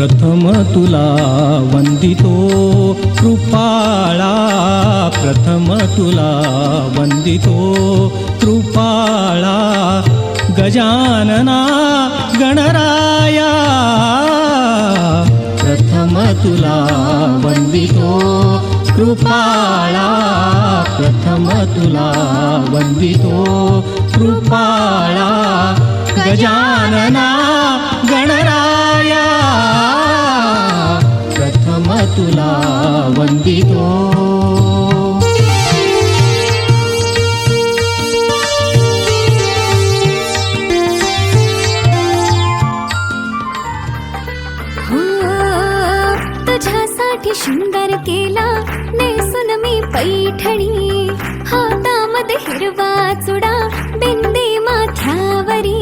प्रथम तुला वंदितो कृपाळा, प्रथम तुला वंदितो कृपाळा, गजानना गणराया, प्रथम तुला वंदितो कृपाळा, प्रथम तुला वंदितो कृपाळा, गजानना गणराया, प्रथम तुला वंदितो. तुझ्यासाठी शृंगार केला नेसून मी पैठणी, हातामध्ये हिरवा चुडा बिंदी माथ्यावरी.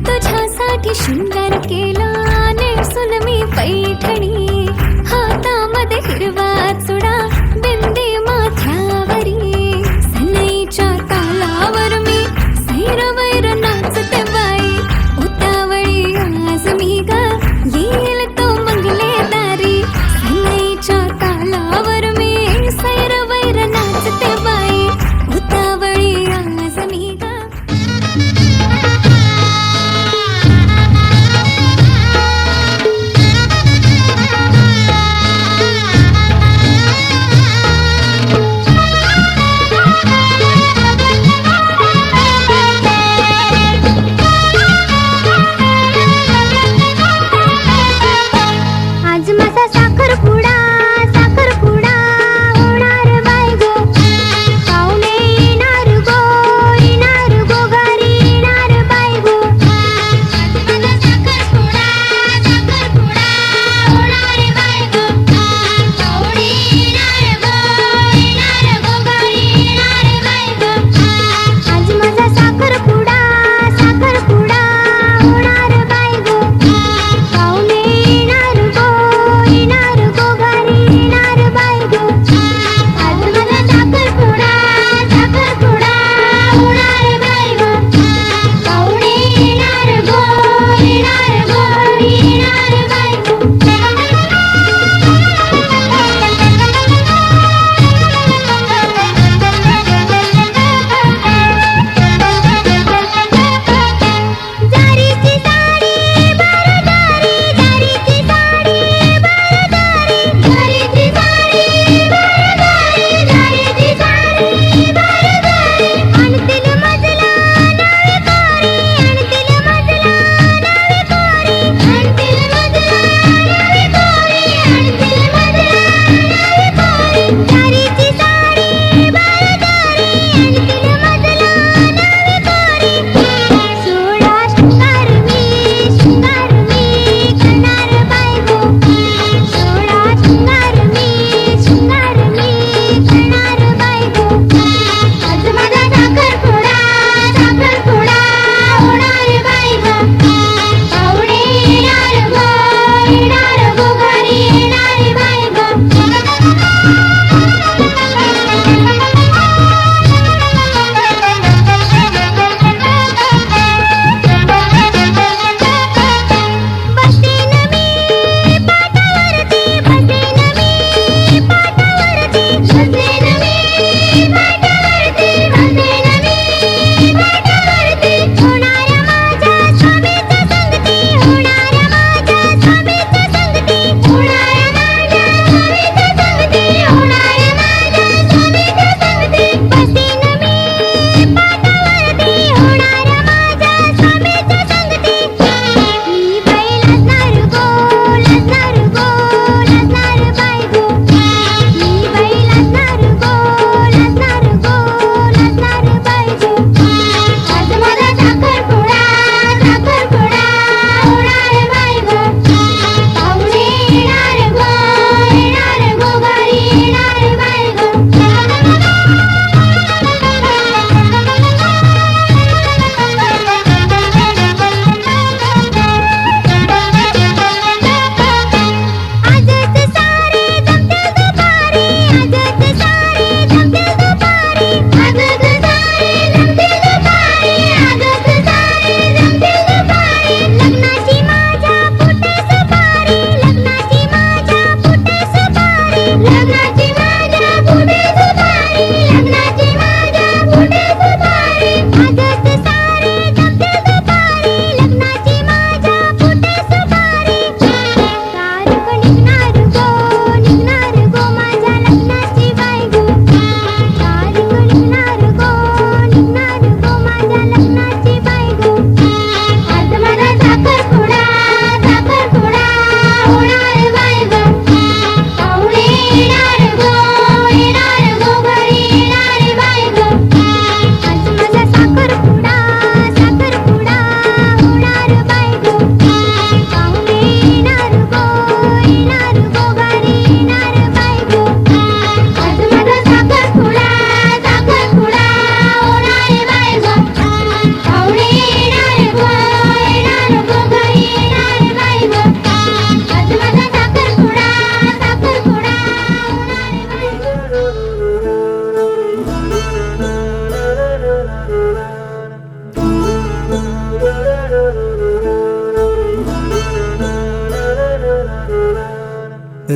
तुझ्यासाठी शृंगार केला नेसून मी पैठणी, हातामध्ये हिरवा चुडा बिंदी माथ्यावरी. सनईच्या तालावर मी सैरवैर नाचते बाई, उतावळी आज मी ग येईल तो मंगले दारी. सनईच्या तालावर मी सैरवैर नाचते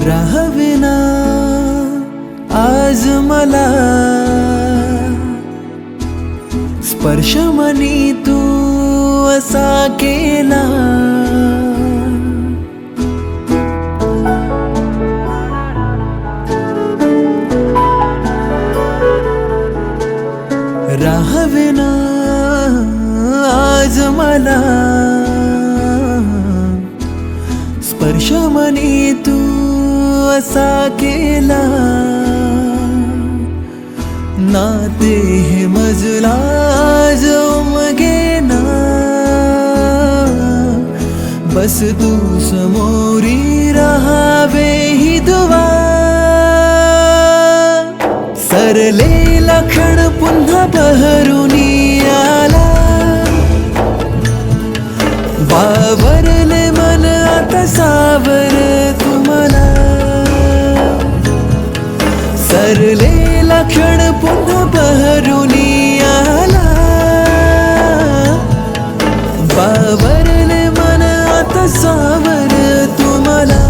राहावेना आज मला स्पर्श मनी तू असा केला. राहावेना आज मला स्पर्श मनी तू असा केला. नाते हे मजला उमगेना बस तू समोरी राहावे ही दुवा. सरलेला क्षण पुन्हा बहरुनी आला. बावरले मन आता सावर तुम्हाला. सरलेला क्षण पुन्हा बहरुनी आला. बावरले मन आता सावर तुम्हाला.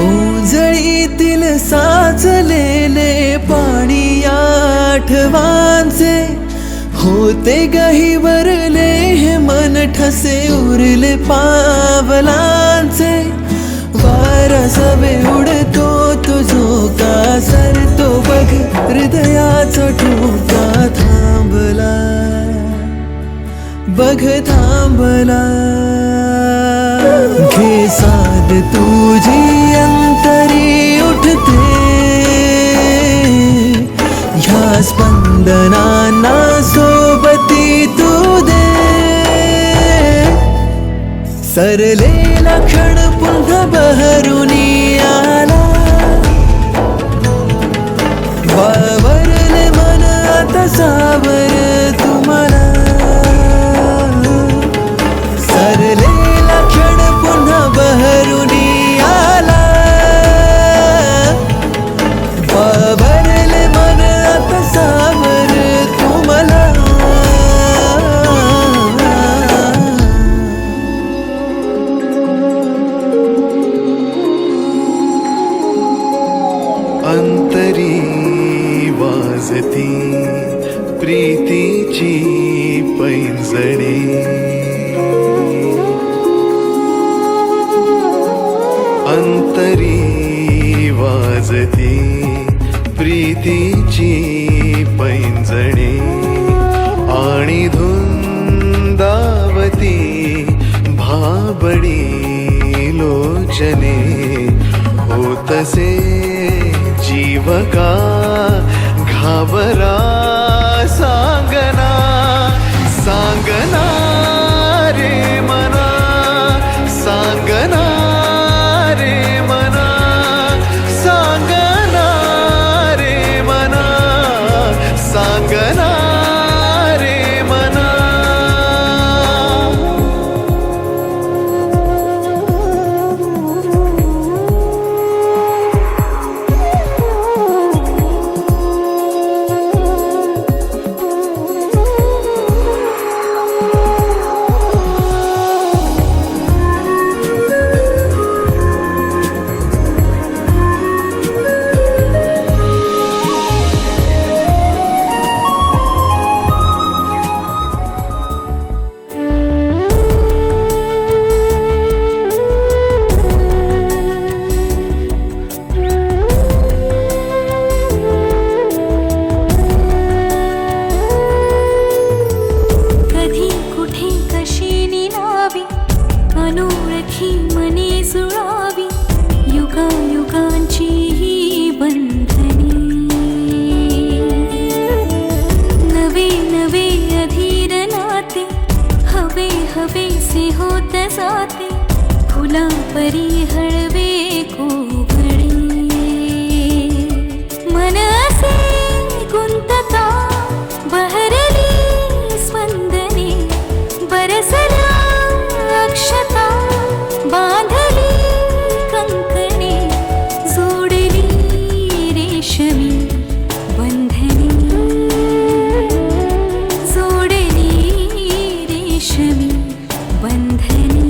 ओंजळीतील साचलेले पाणी आठवांचे होते गहिवरले हे मन ठसे उरले पावलांचे. वारा सवे उडतो तो झोका सरतो बघ हृदयाचा ठोका थांबला बघ थांबला. घे साद तुझी अंतरी उठते ह्या स्पंदनांना सोबती तू दे. सरलेला क्षण पुन्हा बहरुनी आला. बावरले मन आता सावर तुम्हाला. सरलेला क्षण पुन्हा बहरुनी आला. बावरले मन आता सावर तुम्हाला. अंतरी वाजती प्रीतीची पैंजणे. अंतरी वाजती प्रीतीची पैंजणे आणि धुंदावती भाबडी लोचने. होतसे जीवका घाबरा सांगना सांगना रे मना. सांगना रे मना. सांगना रे मना. सांगना रे मना. हवेसे होत जाते फुला परी हळवे कोवळे मन असे गुंतता बहरली स्पंदने बरसल्या अक्षता बांधली कंकणे जोडली रेशमी बंधने जोडली रेशमी बंधने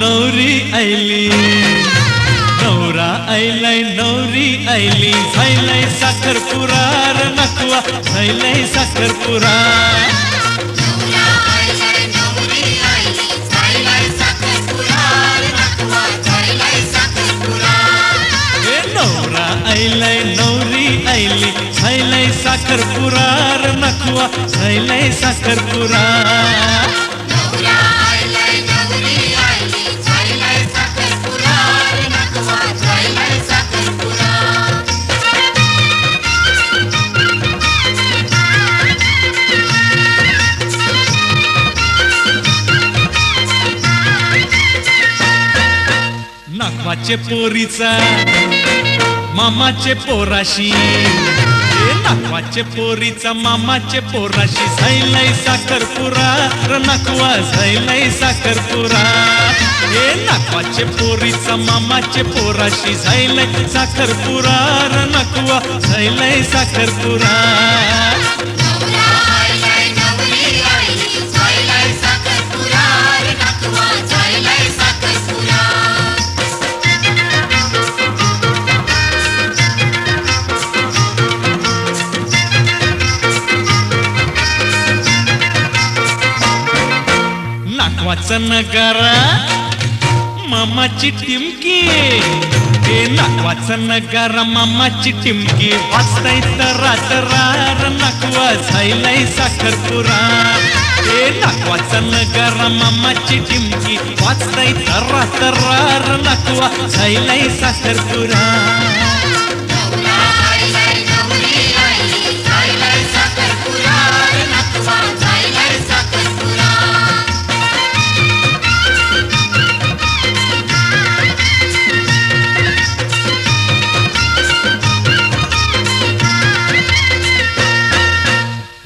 नवरी ऐली नवरा ऐलाय नवरी ऐली झायलाय साखरपुरा र नकवा झायलाय साखरपुरा नवरा ऐलाय नवरी ऐली झायलाय साखरपुरा र नकवा झायलाय साखरपुरा नाकवाचे पोरीचा मामाचे पोराशी नाकवाचे पोरीचा मामाचे पोराशी झायलाय साखरपुरा र नकवा झायलाय साखरपुरा नाकवाचे पोरीचा मामाचे पोराशी झायलाय साखरपुरा र नकवा झायलाय साखरपुरा नाकवाचा नगारा मामाची टिमकी नाकवाचा नगारा मामाची टिमकी वाजताय तरातरार नकवा झायलाय साखरपुरा नाकवाचा नगारा मामाची टिमकी वाजताय तरातरार नकवा झायलाय साखरपुरा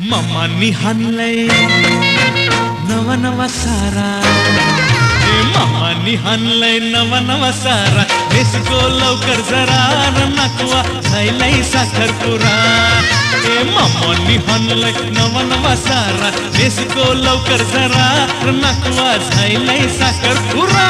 मामानी हाणलंय नवा नवा सारा मामानी हाणलंय नवा नवा सारा नेसको लवकर जरा र नकवा झायलाय साखरपुरा मामानी हाणलंय नवा नवा सारा नेसको लवकर जरा र नकवा झायलाय साखरपुरा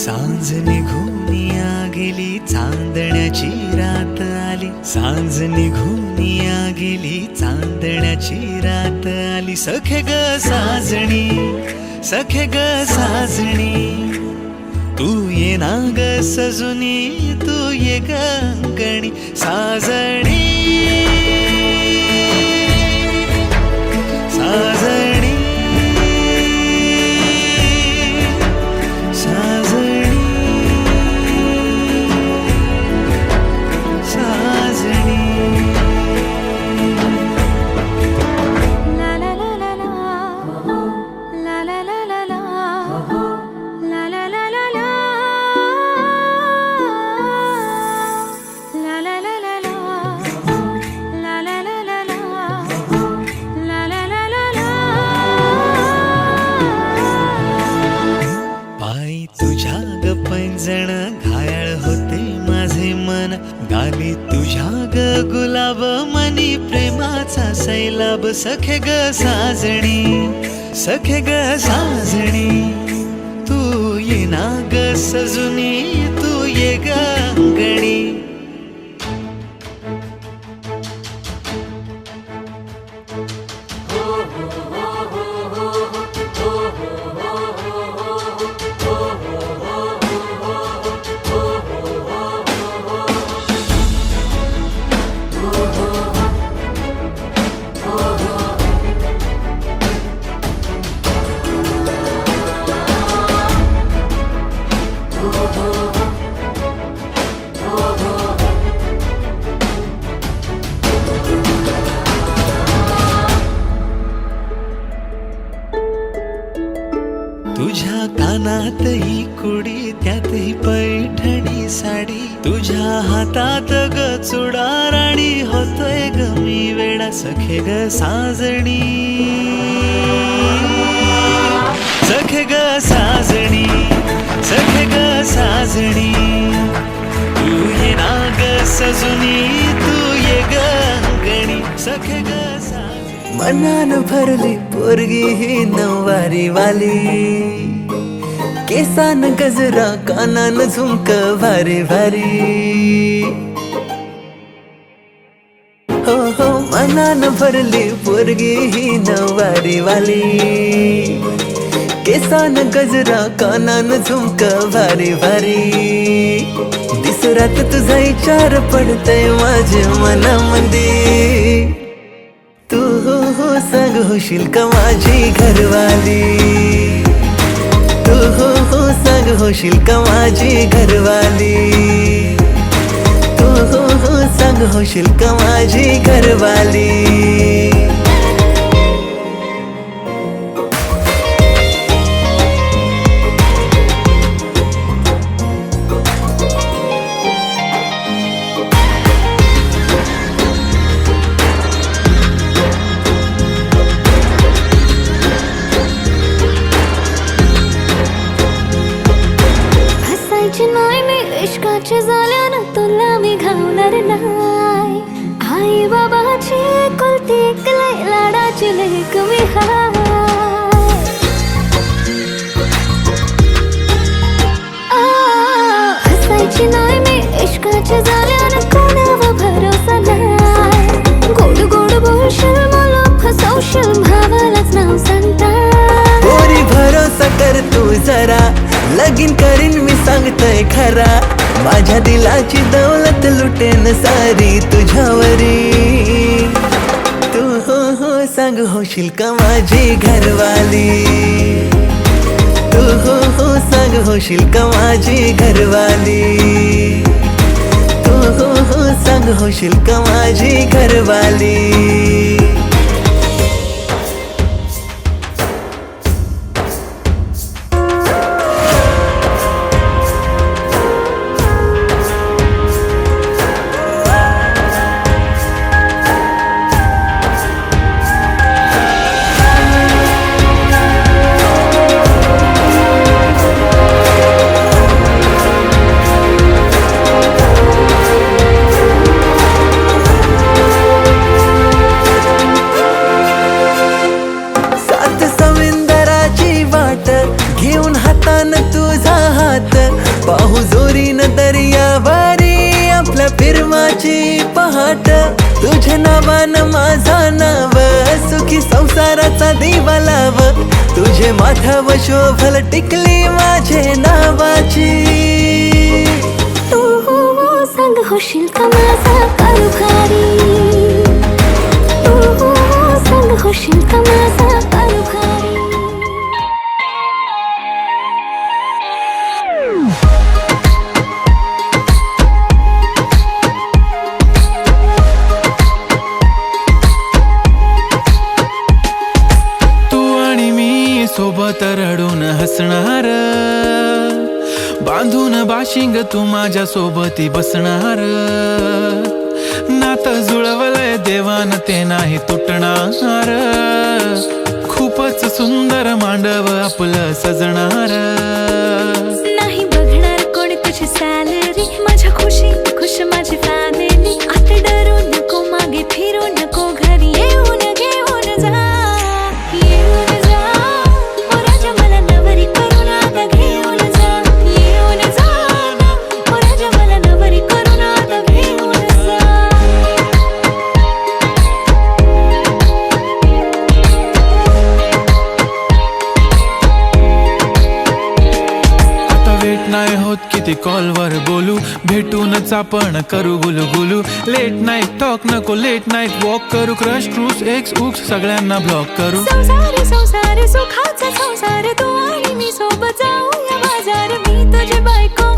सांज निघून गेली चांदण्याची रात आली सांज निघून गेली चांदण्याची रात आली सखे ग साजणी सखे ग साजणी तू ये ना ग सजुनी तू ये ग अंगणी साजणी साजणी घायाळ होते माझे मन गाली तुझ्या ग गुलाब मनी प्रेमाचा सैलाब सखे ग साजणी सखे ग साजणी तू ये ना ग सजुनी तू ये ग अंगणी तुझ्या कानात ही कुडी त्यातही पैठणी साडी तुझ्या हातात ग चुडा राणी होतोय ग मी वेडा सखे ग साजणी सखे ग साजणी सखे ग साजणी तू ये ना ग सजुनी तू ये ग अंगणी सखे ग साजणी मनान भरली पोरगी ही नऊवारी वाली केसान गजरा कानान झुमक भारी भारी हो हो मनान भरली पोरगी ही नऊवारी वाली केसान गजरा कानान झुमक भारी भारी दिसरात तुझा विचार पडतय माझ्या मनामध्ये तू हो सांग होशील का माझी घरवाली तू हो सांग होशील का माझी घरवाली तू हो सांग होशील का माझी घरवाली नाही मी इश्काच्या जाल्यानं तुला मी घावणार नाही आई बाबाची कुलती एक लय लाडाची लेक मी हसायची नाही मी इश्काच्या जाल्यानं कोणावर भरोसा नाही गोड गोड बोलशील मला फसवशील भावालाच नाव सांगता पोरी भरोसा कर तू जरा लगीन करीन मी सांगतय खरा माझ्या दिलाची दौलत लुटेन सारी तुझ्यावरी तू हो सांग होशील का माझी घरवाली तू हो सांग होशील का माझी घरवाली तू हो सांग होशील का माझी घरवाली घेऊन हातान तुझा हात पाहू जोरीन दर्यावारी आपल्या फिरमाची पहाट तुझ्या नावान माझा नाव सुखी संसाराचा दिवा लाव तुझे माथाव शोभल टिकली माझे नावाची तू हो सांग होशील का माझा कारभारी तू हो सांग होशील का माझा कारभारी सोबत रडून हसणार बांधून बाशिंग तू माझ्या सोबती बसणार नातं जुळवलंय देवान ते नाही तुटणार खूपच सुंदर मांडव आपलं सजणार नाही बघणार कोण तुझी सॅलरी माझ्या खुशी खुश माझी फॅमिली आता डरू नको मागे फिरू नको घरी येऊन घेऊन जा नाही होत किती कॉलवर बोलू भेटूनच आपण करू गुलू गुलू लेट नाईट टॉक नको लेट नाईट वॉक करू क्रश क्रूज एक्स उक्स सगळ्यांना ब्लॉक करू संसार संसार सुखाचा संसार तू आणि मी सोबत जाऊया बाजार मी तुझी बायको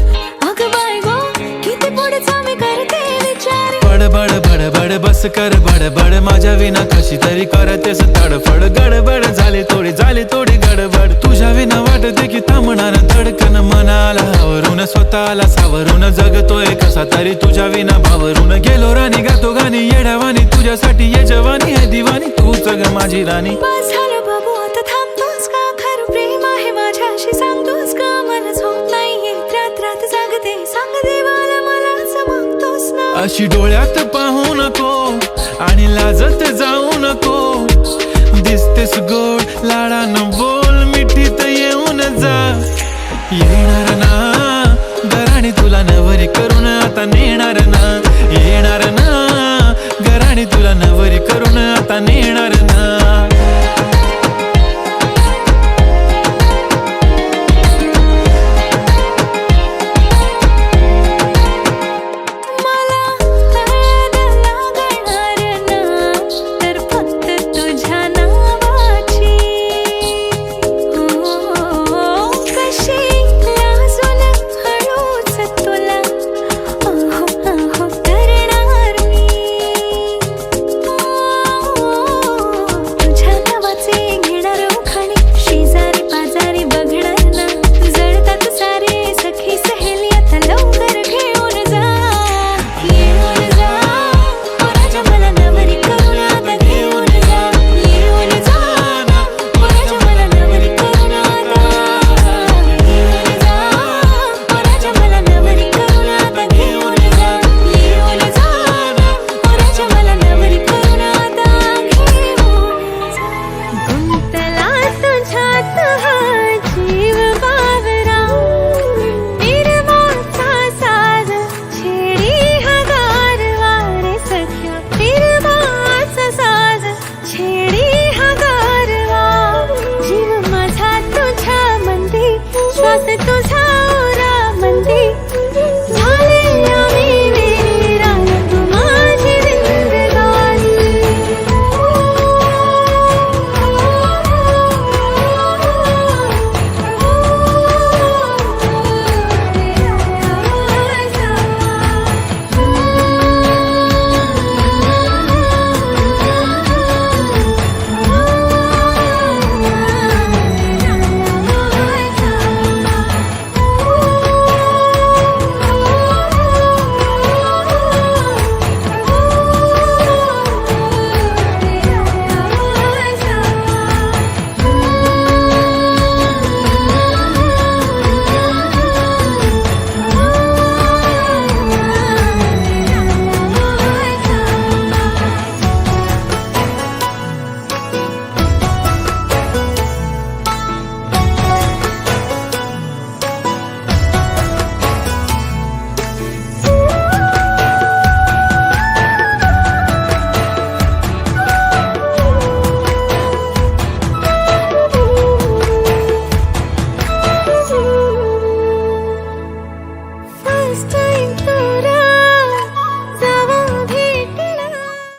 अग बायगो किती पुढचा मी करते विचार बडबड बडबड बस कर बडबड माझ्या विना कशी तरी करतेस तडफड गडबड झाली थोडी गडबड तुझ्या विना वाटत दे की थांबणार धडकन मनाला आवरून स्वतःला सावरून जगतोय कसा तरी तुझ्या विना भावरून गेलो राणी गातो गाणी येड्यावानी तुझ्यासाठी ये जवानी आहे दिवाणी तूच ग माझी राणी बस झालं बाबू आता थांबतोस का खरं प्रेम आहे माझ्याशी सांगतोस का मला झोप नाहीये रात रात जागते सांग देवाला मला मागतोस ना अशी डोळ्यात पाहू नको आणि लाजत जाऊ नको दिसतेस गोड लाडानं बोल मिठीत येऊन जा येणार ना घराणी तुला नवरी करून आता नेणार ना येणार ना घराणी तुला नवरी करून आता नेणार ना